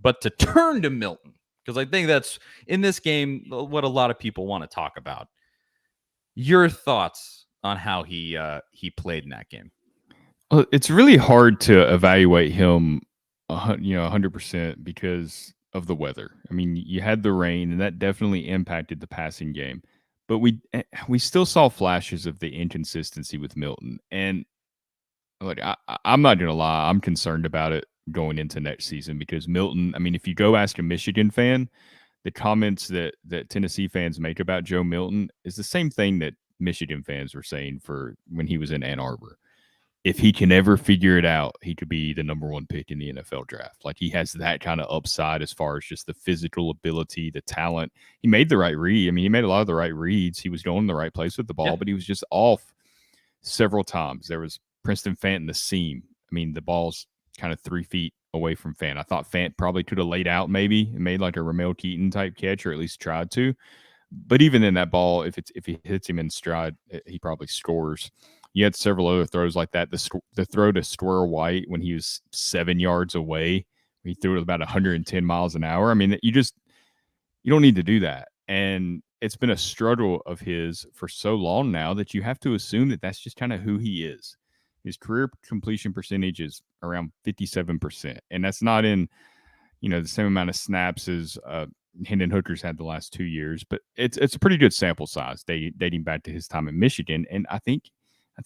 but to turn to Milton, because I think that's in this game what a lot of people want to talk about. Your thoughts on how he played in that game? Well, it's really hard to evaluate him, 100% because of the weather. I mean, you had the rain, and that definitely impacted the passing game. But we still saw flashes of the inconsistency with Milton, and like I'm not gonna lie, I'm concerned about it going into next season because Milton. I mean, if you go ask a Michigan fan, the comments that Tennessee fans make about Joe Milton is the same thing that Michigan fans were saying for when he was in Ann Arbor. If he can ever figure it out, he could be the number one pick in the NFL draft. Like he has that kind of upside as far as just the physical ability, the talent. He made the right read. I mean, he made a lot of the right reads. He was going the right place with the ball, but he was just off several times. There was Princeton Fant in the seam. I mean, the ball's kind of 3 feet away from Fant. I thought Fant probably could have laid out maybe and made like a Ramel Keaton type catch, or at least tried to. But even in that ball, if he hits him in stride, he probably scores. You had several other throws like that. The throw to Squirrel White when he was 7 yards away, he threw it about 110 miles an hour. I mean, you don't need to do that. And it's been a struggle of his for so long now that you have to assume that that's just kind of who he is. His career completion percentage is around 57%, and that's not in the same amount of snaps as Hendon Hooker's had the last 2 years, but it's a pretty good sample size dating back to his time in Michigan, and I think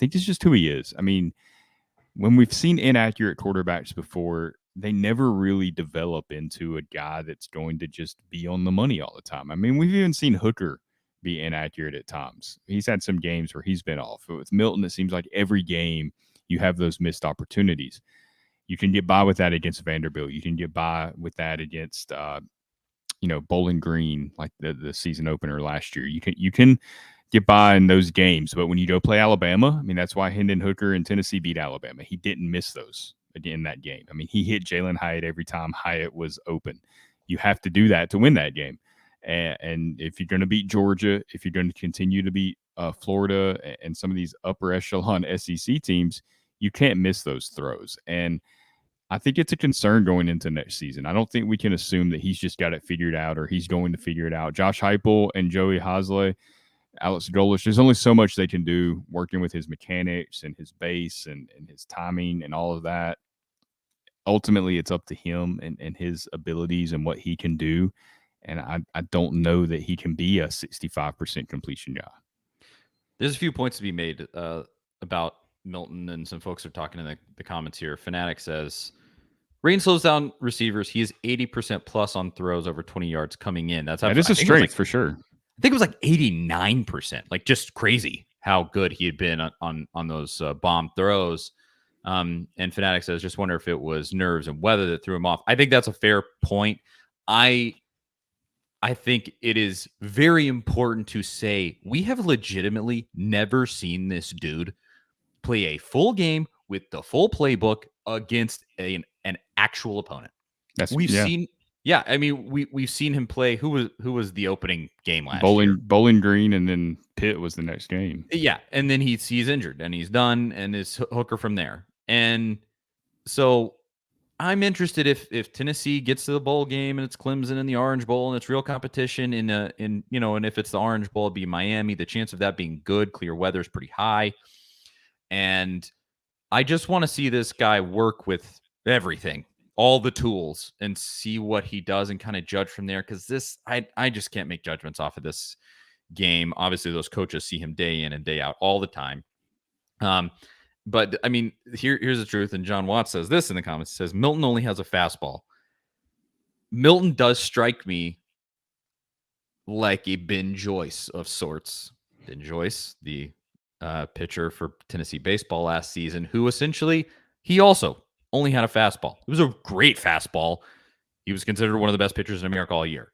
it's just who he is. I mean, when we've seen inaccurate quarterbacks before, they never really develop into a guy that's going to just be on the money all the time. I mean, we've even seen Hooker be inaccurate at times. He's had some games where he's been off. But with Milton, it seems like every game you have those missed opportunities. You can get by with that against Vanderbilt. You can get by with that against, Bowling Green, like the season opener last year. You can get by in those games, but when you go play Alabama, I mean, that's why Hendon Hooker and Tennessee beat Alabama. He didn't miss those in that game. I mean, he hit Jalen Hyatt every time Hyatt was open. You have to do that to win that game. And if you're going to beat Georgia, if you're going to continue to beat Florida and some of these upper echelon SEC teams, you can't miss those throws. And I think it's a concern going into next season. I don't think we can assume that he's just got it figured out or he's going to figure it out. Josh Heupel and Joey Hasley, Alex Golesh, there's only so much they can do working with his mechanics and his base and his timing and all of that. Ultimately, it's up to him and his abilities and what he can do. And I don't know that he can be a 65% completion guy. There's a few points to be made about Milton, and some folks are talking in the comments here. Fanatic says, rain slows down receivers. He is 80% plus on throws over 20 yards coming in. That is a strength for sure. I think it was like 89%, like just crazy how good he had been on those bomb throws. And Fanatic says, just wonder if it was nerves and weather that threw him off. I think that's a fair point. I think it is very important to say we have legitimately never seen this dude play a full game with the full playbook against an actual opponent. We've seen him play. Who was the opening game last year? Bowling Green, and then Pitt was the next game. Yeah, and then he's injured and he's done, and is Hooker from there. And so I'm interested if Tennessee gets to the bowl game and it's Clemson in the Orange Bowl and it's real competition and if it's the Orange Bowl, it'd be Miami. The chance of that being good, clear weather is pretty high. And I just want to see this guy work with everything, all the tools, and see what he does and kind of judge from there. Because I just can't make judgments off of this game. Obviously, those coaches see him day in and day out all the time. But I mean, here's the truth. And John Watts says this in the comments. He says, Milton only has a fastball. Milton does strike me like a Ben Joyce of sorts. Ben Joyce, the pitcher for Tennessee baseball last season, who essentially, he also only had a fastball. It was a great fastball. He was considered one of the best pitchers in America all year.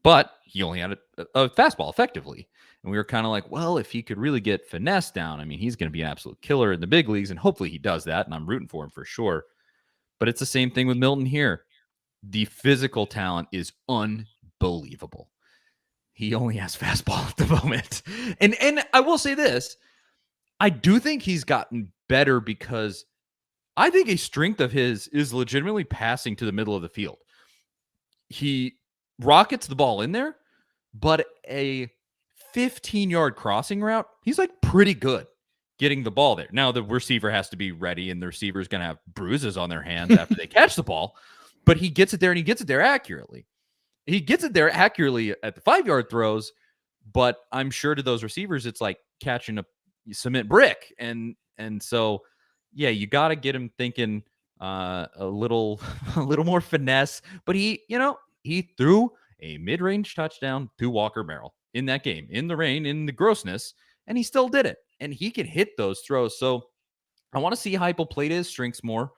But he only had a fastball, effectively. And we were kind of like, well, if he could really get finesse down, I mean, he's going to be an absolute killer in the big leagues, and hopefully he does that, and I'm rooting for him for sure. But it's the same thing with Milton here. The physical talent is unbelievable. He only has fastball at the moment. And I will say this. I do think he's gotten better because I think a strength of his is legitimately passing to the middle of the field. He rockets the ball in there, but a 15-yard crossing route, he's like pretty good getting the ball there. Now the receiver has to be ready, and the receiver is going to have bruises on their hands after they catch the ball, but he gets it there, and he gets it there accurately. He gets it there accurately at the 5-yard throws, but I'm sure to those receivers, it's like catching a cement brick. And so, yeah, you got to get him thinking a little a little more finesse. But he threw a mid-range touchdown to Walker Merrill in that game, in the rain, in the grossness, and he still did it. And he can hit those throws. So I want to see Heupel play to his strengths more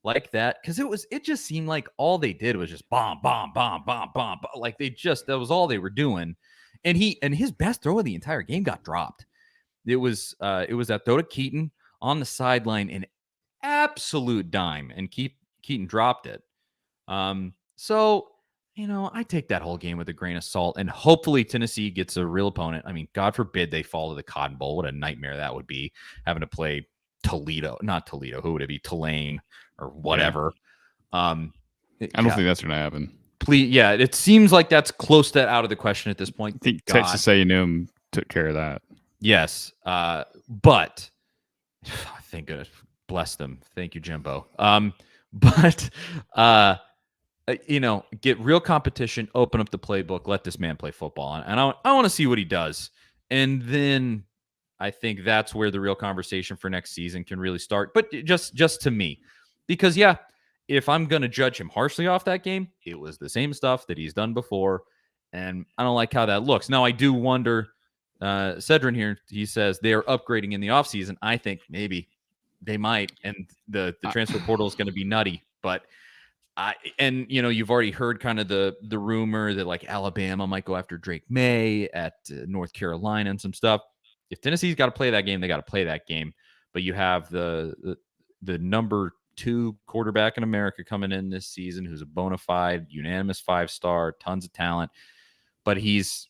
like that, because it just seemed like all they did was just bomb, bomb, bomb, bomb, bomb. Like that was all they were doing. And his best throw of the entire game got dropped. It was that throw to Keaton on the sideline, an absolute dime, and Keaton dropped it. So I take that whole game with a grain of salt, and hopefully Tennessee gets a real opponent. I mean, God forbid they fall to the Cotton Bowl. What a nightmare that would be, having to play Toledo, not Toledo. Who would it be? Tulane or whatever. Yeah. I don't think that's going to happen. Please, yeah, it seems like that's close to out of the question at this point. I think Texas A&M took care of that. Yes, but thank goodness, bless them. Thank you, Jimbo. But get real competition, open up the playbook, let this man play football, and I want to see what he does, and then I think that's where the real conversation for next season can really start. But just to me, because if I'm going to judge him harshly off that game, it was the same stuff that he's done before, and I don't like how that looks. Now, I do wonder, Cedrin here, he says they are upgrading in the offseason. I think maybe they might, and the transfer portal is going to be nutty. But you've already heard kind of the rumor that like Alabama might go after Drake May at North Carolina and some stuff. If Tennessee's got to play that game, they got to play that game. But you have the number 2 quarterback in America coming in this season, who's a bona fide, unanimous 5-star, tons of talent. But he's,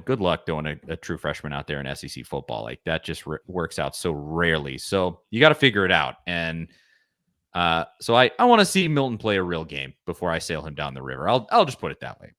good luck doing a true freshman out there in SEC football. Like that just works out so rarely. So you got to figure it out. And so I want to see Milton play a real game before I sail him down the river. I'll just put it that way.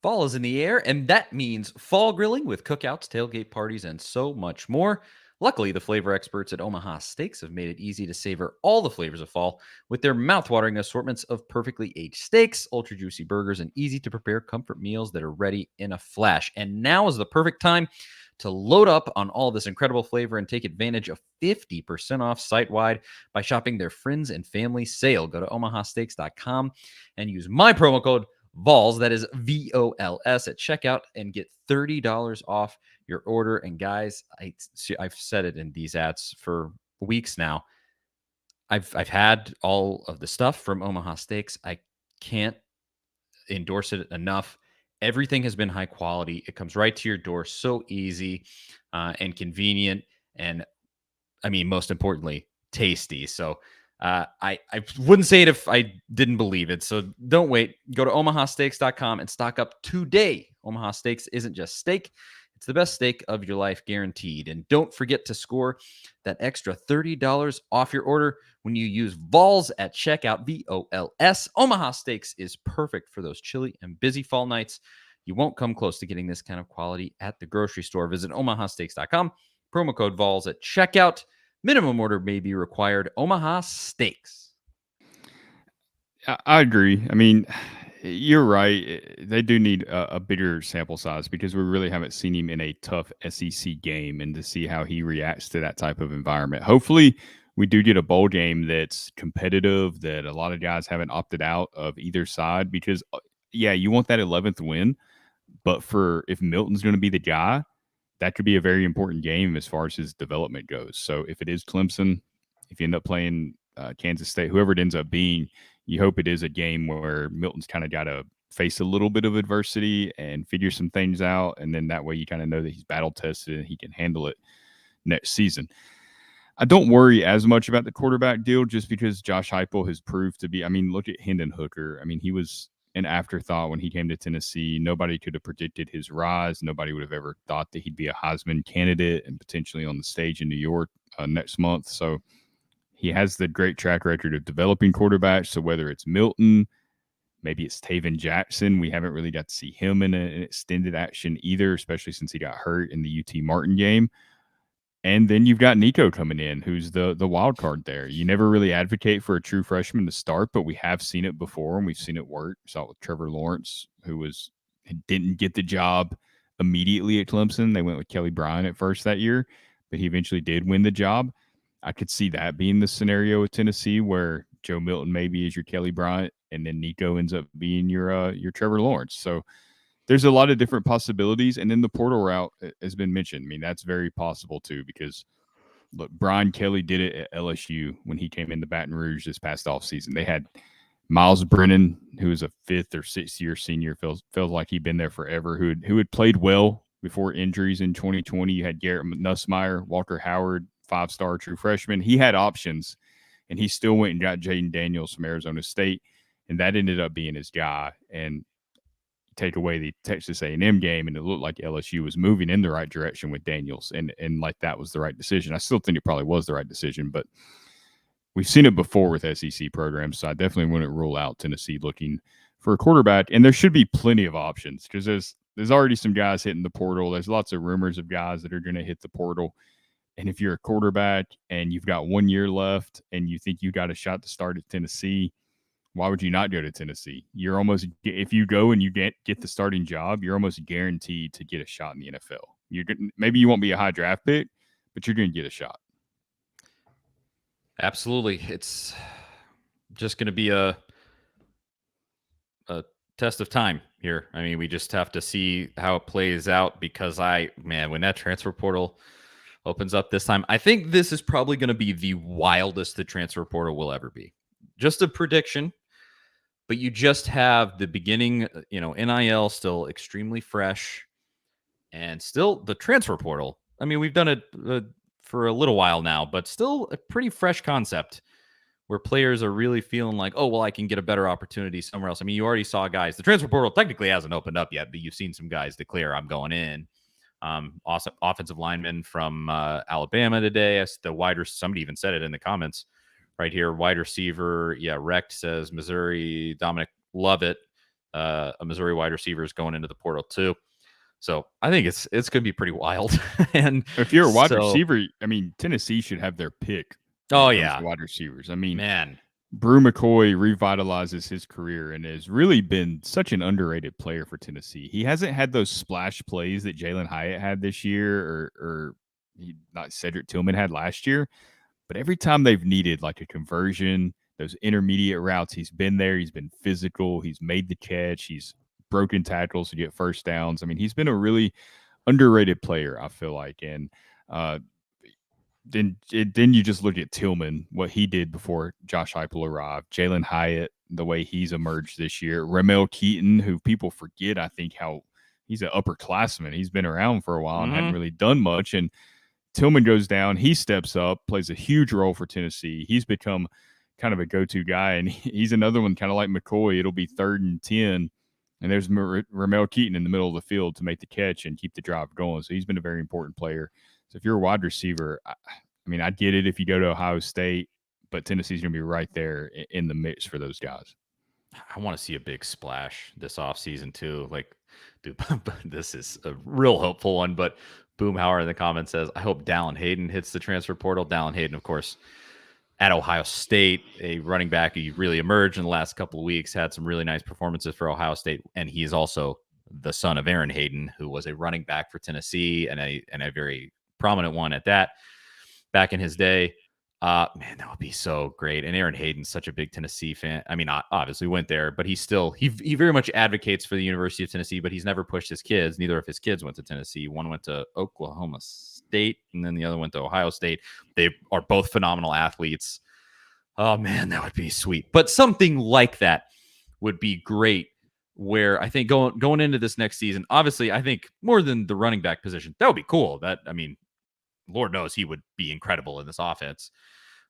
Fall is in the air, and that means fall grilling with cookouts, tailgate parties, and so much more. Luckily, the flavor experts at Omaha Steaks have made it easy to savor all the flavors of fall with their mouthwatering assortments of perfectly aged steaks, ultra juicy burgers, and easy to prepare comfort meals that are ready in a flash. And now is the perfect time to load up on all this incredible flavor and take advantage of 50% off site-wide by shopping their friends and family sale. Go to omahasteaks.com and use my promo code Vols, that is VOLS, at checkout and get $30 off your order. And guys, I've said it in these ads for weeks now. I've had all of the stuff from Omaha Steaks. I can't endorse it enough. Everything has been high quality. It comes right to your door, so easy and convenient, and I mean, most importantly, tasty. So I wouldn't say it if I didn't believe it. So don't wait. Go to omahasteaks.com and stock up today. Omaha Steaks isn't just steak. It's the best steak of your life, guaranteed. And don't forget to score that extra $30 off your order when you use Vols at checkout, VOLS. Omaha Steaks is perfect for those chilly and busy fall nights. You won't come close to getting this kind of quality at the grocery store. Visit omahasteaks.com. Promo code Vols at checkout. Minimum order may be required. Omaha Steaks. I agree. I mean, you're right. They do need a bigger sample size because we really haven't seen him in a tough SEC game, and to see how he reacts to that type of environment. Hopefully, we do get a bowl game that's competitive, that a lot of guys haven't opted out of either side, because, you want that 11th win. But if Milton's going to be the guy, that could be a very important game as far as his development goes. So if it is Clemson, if you end up playing Kansas State, whoever it ends up being, you hope it is a game where Milton's kind of got to face a little bit of adversity and figure some things out. And then that way you kind of know that he's battle tested and he can handle it next season. I don't worry as much about the quarterback deal, just because Josh Heupel has proved to be, I mean, look at Hendon Hooker. I mean, he was an afterthought when he came to Tennessee. Nobody could have predicted his rise. Nobody would have ever thought that he'd be a Heisman candidate and potentially on the stage in New York next month. So He has the great track record of developing quarterbacks. So whether it's Milton, maybe it's Taven Jackson. We haven't really got to see him in an extended action either, especially since he got hurt in the UT Martin game. And then you've got Nico coming in, who's the wild card there. You never really advocate for a true freshman to start, but we have seen it before, and we've seen it work. Saw it with Trevor Lawrence, who didn't get the job immediately at Clemson. They went with Kelly Bryant at first that year, but he eventually did win the job. I could see that being the scenario with Tennessee, where Joe Milton maybe is your Kelly Bryant, and then Nico ends up being your Trevor Lawrence. So there's a lot of different possibilities. And then the portal route has been mentioned. I mean, that's very possible too, because look, Brian Kelly did it at LSU when he came into Baton Rouge this past offseason. They had Miles Brennan, who was a 5th or 6th year senior, feels like he'd been there forever, who had played well before injuries in 2020. You had Garrett Nussmeier, Walker Howard, 5-star true freshman. He had options, and he still went and got Jaden Daniels from Arizona State, and that ended up being his guy. And take away the Texas A&M game, and it looked like LSU was moving in the right direction with Daniels, and like that was the right decision. I still think it probably was the right decision, but we've seen it before with SEC programs, so I definitely wouldn't rule out Tennessee looking for a quarterback. And there should be plenty of options, because there's already some guys hitting the portal. There's lots of rumors of guys that are going to hit the portal. And if you're a quarterback and you've got 1 year left and you think you got a shot to start at Tennessee, why would you not go to Tennessee? You're almost, if you go and you get the starting job, you're almost guaranteed to get a shot in the NFL. Maybe you won't be a high draft pick, but you're going to get a shot. Absolutely. It's just going to be a test of time here. I mean, we just have to see how it plays out, because when that transfer portal opens up this time, I think this is probably going to be the wildest the transfer portal will ever be. Just a prediction. But you just have the beginning, NIL still extremely fresh, and still the transfer portal. I mean, we've done it for a little while now, but still a pretty fresh concept where players are really feeling like, oh, well, I can get a better opportunity somewhere else. I mean, you already saw guys. The transfer portal technically hasn't opened up yet, but you've seen some guys declare, I'm going in. Awesome offensive lineman from Alabama today. Somebody even said it in the comments. Right here, wide receiver. Yeah, Recht says Missouri. Dominic Lovett, a Missouri wide receiver, is going into the portal too. So I think it's going to be pretty wild. And if you're a wide receiver, I mean, Tennessee should have their pick. Oh yeah, wide receivers. I mean, man, Brew McCoy revitalizes his career and has really been such an underrated player for Tennessee. He hasn't had those splash plays that Jalen Hyatt had this year, or not Cedric Tillman had last year. But every time they've needed like a conversion, those intermediate routes, he's been there. He's been physical. He's made the catch. He's broken tackles to get first downs. I mean, he's been a really underrated player, I feel like. And then you just look at Tillman, what he did before Josh Heupel arrived. Jalen Hyatt, the way he's emerged this year. Ramel Keaton, who people forget, I think, how he's an upperclassman. He's been around for a while and hadn't really done much. And Tillman goes down, he steps up, plays a huge role for Tennessee. He's become kind of a go-to guy, and he's another one kind of like McCoy. It'll be 3rd and 10, and there's Ramel Keaton in the middle of the field to make the catch and keep the drive going. So he's been a very important player. So if you're a wide receiver, I mean, I get it if you go to Ohio State, but Tennessee's going to be right there in the mix for those guys. I want to see a big splash this offseason too. Like, dude, this is a real hopeful one, but Boomhauer in the comments says, I hope Dallin Hayden hits the transfer portal. Dallin Hayden, of course, at Ohio State, a running back who really emerged in the last couple of weeks, had some really nice performances for Ohio State. And he is also the son of Aaron Hayden, who was a running back for Tennessee and a very prominent one at that back in his day. Man, that would be so great. And Aaron Hayden's such a big Tennessee fan. I mean, obviously went there, but he very much advocates for the University of Tennessee, but he's never pushed his kids. Neither of his kids went to Tennessee. One went to Oklahoma State, and then the other went to Ohio State. They are both phenomenal athletes. Oh man, that would be sweet. But something like that would be great, where I think going into this next season, obviously, I think more than the running back position, that would be cool. Lord knows he would be incredible in this offense.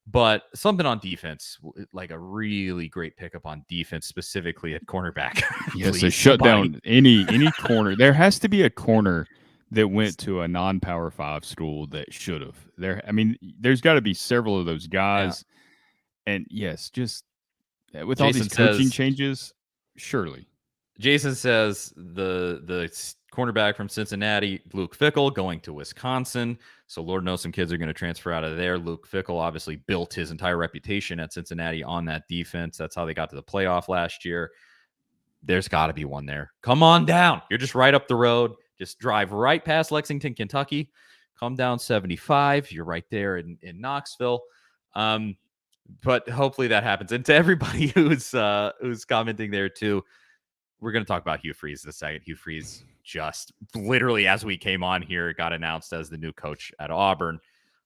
But something on defense, like a really great pickup on defense, specifically at cornerback. Yes, so shut down any corner. There has to be a corner that went to a non-power 5 school that should have. There's got to be several of those Yeah. guys. And yes, just with all these Jason coaching says changes, surely. the cornerback from Cincinnati, Luke Fickell, going to Wisconsin. So Lord knows some kids are going to transfer out of there. Luke Fickell obviously built his entire reputation at Cincinnati on that defense. That's how they got to the playoff last year. There's got to be one there. Come on down. You're just right up the road. Just drive right past Lexington, Kentucky. Come down 75. You're right there in Knoxville. But hopefully that happens. And to everybody who's commenting there too, we're going to talk about Hugh Freeze in a second. Hugh Freeze just literally as we came on here got announced as the new coach at Auburn.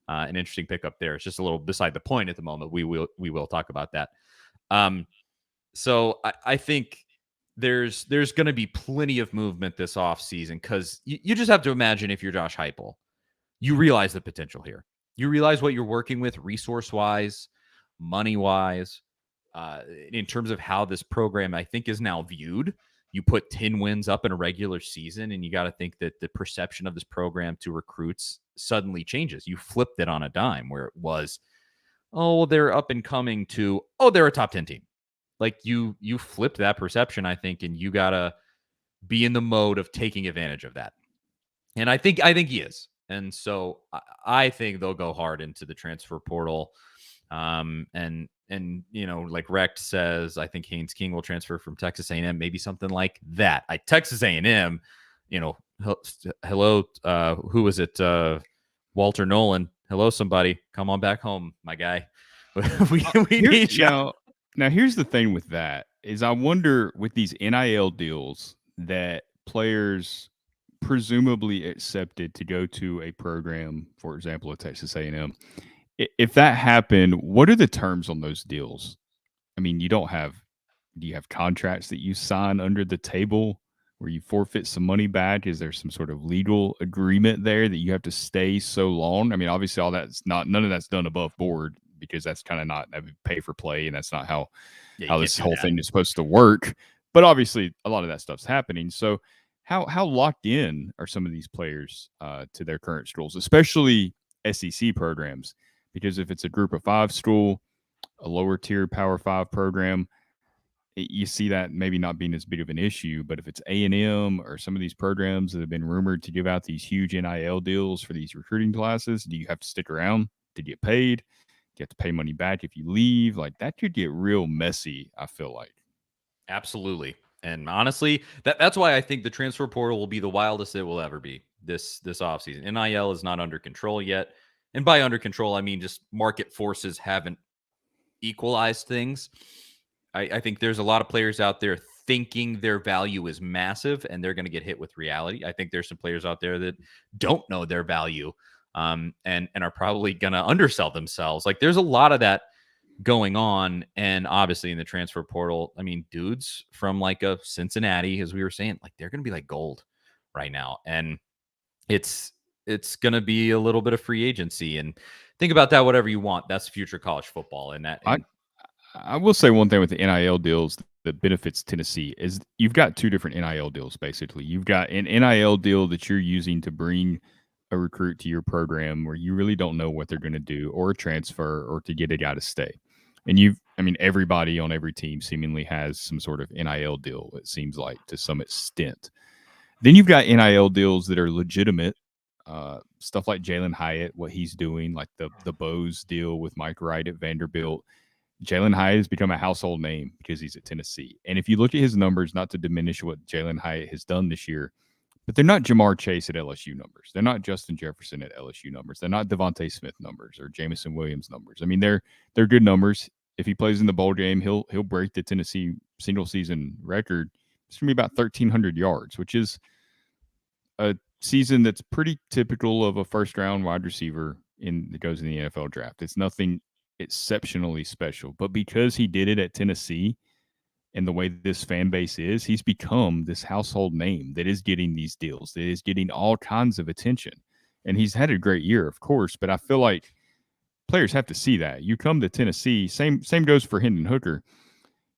An interesting pickup there. It's just a little beside the point at the moment. We will talk about that. So I think there's going to be plenty of movement this offseason because you just have to imagine if you're Josh Heupel, you realize the potential here. You realize what you're working with resource-wise, money-wise, in terms of how this program, I think, is now viewed. You put 10 wins up in a regular season, and you got to think that the perception of this program to recruits suddenly changes. You flipped it on a dime where it was, oh, they're up and coming to, oh, they're a top 10 team. Like you flipped that perception, I think, and you got to be in the mode of taking advantage of that. And I think he is. And so I think they'll go hard into the transfer portal. And like Recht says, I think Haynes King will transfer from Texas A&M, maybe something like that. Texas A&M, hello, who was it? Walter Nolan. Hello, somebody. Come on back home, my guy. we need you. Now, here's the thing with that is I wonder with these NIL deals that players presumably accepted to go to a program, for example, at Texas A&M. If that happened, what are the terms on those deals? I mean, do you have contracts that you sign under the table where you forfeit some money back? Is there some sort of legal agreement there that you have to stay so long? I mean, obviously none of that's done above board because that's kind of not pay for play, and that's not how this whole thing is supposed to work. But obviously, a lot of that stuff's happening. So, how locked in are some of these players to their current schools, especially SEC programs? Because if it's a group of 5 school, a lower tier Power 5 program, you see that maybe not being as big of an issue. But if it's A&M or some of these programs that have been rumored to give out these huge NIL deals for these recruiting classes, do you have to stick around to get paid? You have to pay money back if you leave. Like that could get real messy, I feel like. Absolutely. And honestly, that's why I think the transfer portal will be the wildest it will ever be this offseason. NIL is not under control yet. And by under control, I mean just market forces haven't equalized things. I think there's a lot of players out there thinking their value is massive and they're going to get hit with reality. I think there's some players out there that don't know their value and are probably going to undersell themselves. Like there's a lot of that going on. And obviously in the transfer portal, I mean, dudes from like a Cincinnati, as we were saying, like they're going to be like gold right now. And it's going to be a little bit of free agency. And think about that, whatever you want. That's future college football. And that, I will say one thing with the NIL deals that benefits Tennessee is you've got 2 different NIL deals, basically. You've got an NIL deal that you're using to bring a recruit to your program where you really don't know what they're going to do, or a transfer, or to get a guy to stay. And everybody on every team seemingly has some sort of NIL deal, it seems like, to some extent. Then you've got NIL deals that are legitimate, stuff like Jalen Hyatt, what he's doing, like the Bose deal with Mike Wright at Vanderbilt. Jalen Hyatt has become a household name because he's at Tennessee. And if you look at his numbers, not to diminish what Jalen Hyatt has done this year, but they're not Jamar Chase at LSU numbers. They're not Justin Jefferson at LSU numbers. They're not Devontae Smith numbers or Jamison Williams numbers. I mean, they're good numbers. If he plays in the bowl game, he'll break the Tennessee single season record. It's going to be about 1,300 yards, which is a season that's pretty typical of a first round wide receiver that goes in the NFL draft. It's nothing exceptionally special, but because he did it at Tennessee and the way this fan base is, he's become this household name that is getting these deals, that is getting all kinds of attention. And he's had a great year, of course, but I feel like players have to see that. You come to Tennessee, same goes for Hendon Hooker.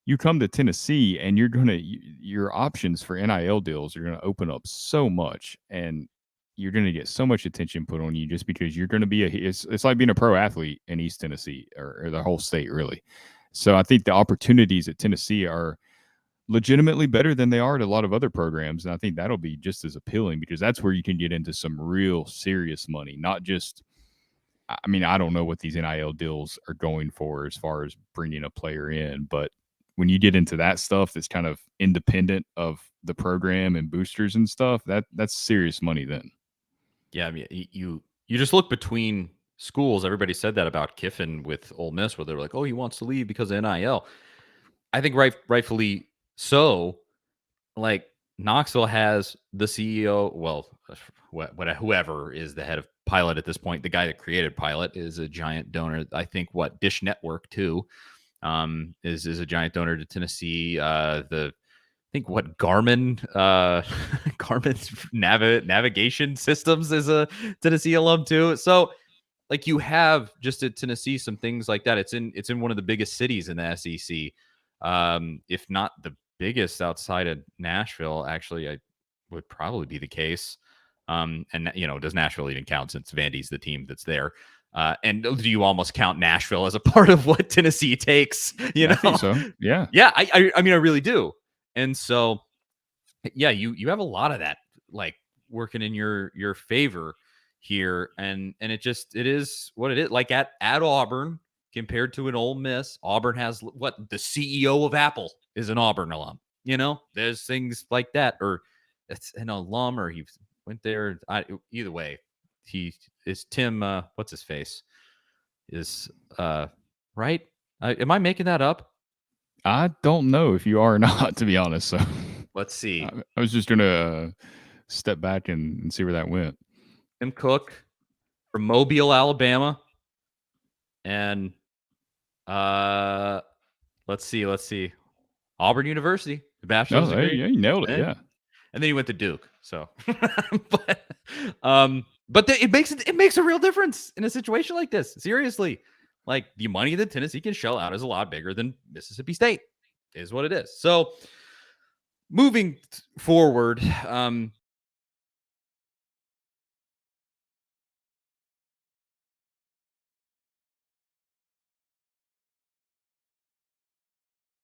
You come to Tennessee and your options for NIL deals are going to open up so much. And you're going to get so much attention put on you just because you're going to be it's like being a pro athlete in East Tennessee or the whole state, really. So I think the opportunities at Tennessee are legitimately better than they are at a lot of other programs. And I think that'll be just as appealing because that's where you can get into some real serious money, not just, I mean, I don't know what these NIL deals are going for as far as bringing a player in, but when you get into that stuff that's kind of independent of the program and boosters and stuff, that's serious money then. Yeah, I mean, you just look between schools. Everybody said that about Kiffin with Ole Miss, where they're like, "Oh, he wants to leave because of NIL." I think rightfully so. Like Knoxville has the CEO. Well, whoever is the head of Pilot at this point, the guy that created Pilot is a giant donor. I think Dish Network too is a giant donor to Tennessee. I think Garmin Garmin's navigation systems is a Tennessee alum too. So like you have just at Tennessee some things like that. It's in one of the biggest cities in the SEC, if not the biggest outside of Nashville. Actually, I would probably be the case. And does Nashville even count since Vandy's the team that's there? And do you almost count Nashville as a part of what Tennessee takes? I think so. Yeah. Yeah. I mean, I really do. And so, yeah, you have a lot of that like working in your favor here, and it is what it is. Like at Auburn compared to an Ole Miss, Auburn has what the CEO of Apple is an Auburn alum. There's things like that, or it's an alum, or he went there. Either way, he is Tim. What's his face? Is right? Am I making that up? I don't know if you are or not, to be honest. So Let's see. I was just going to step back and see where that went. Tim Cook from Mobile, Alabama. And let's see. Auburn University, the bachelor's degree. Yeah, you nailed it. Yeah. And then he went to Duke. So but it makes a real difference in a situation like this. Seriously. Like the money that Tennessee can shell out is a lot bigger than Mississippi State, is what it is. So moving forward,